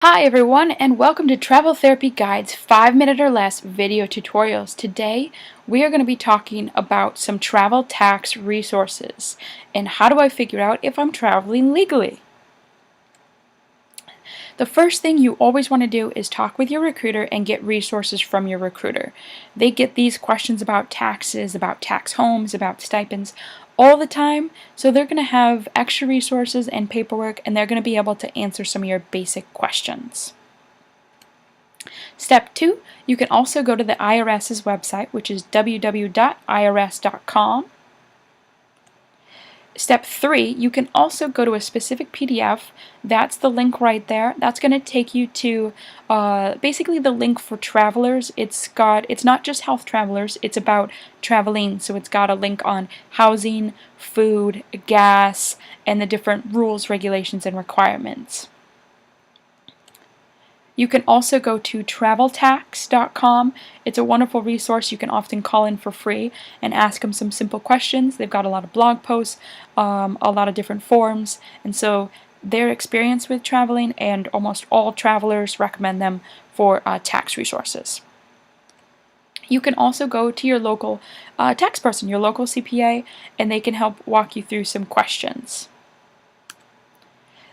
Hi everyone, and welcome to Travel Therapy Guide's 5-minute or less video tutorials. Today we are going to be talking about some travel tax resources and how do I figure out if I'm traveling legally. The first thing you always want to do is talk with your recruiter and get resources from your recruiter. They get these questions about taxes, about tax homes, about stipends all the time, so they're going to have extra resources and paperwork, and they're going to be able to answer some of your basic questions. Step 2, you can also go to the IRS's website, which is www.irs.com. Step 3, you can also go to a specific PDF. That's the link right there. That's going to take you to basically the link for travelers. It's not just health travelers, it's about traveling. So it's got a link on housing, food, gas, and the different rules, regulations, and requirements. You can also go to traveltax.com. It's a wonderful resource. You can often call in for free and ask them some simple questions. They've got a lot of blog posts, a lot of different forums, and so their experience with traveling, and almost all travelers recommend them for tax resources. You can also go to your local tax person, your local CPA, and they can help walk you through some questions.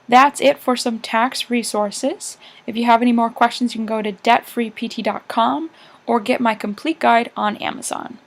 That's it for some tax resources. If you have any more questions, you can go to debtfreept.com or get my complete guide on Amazon.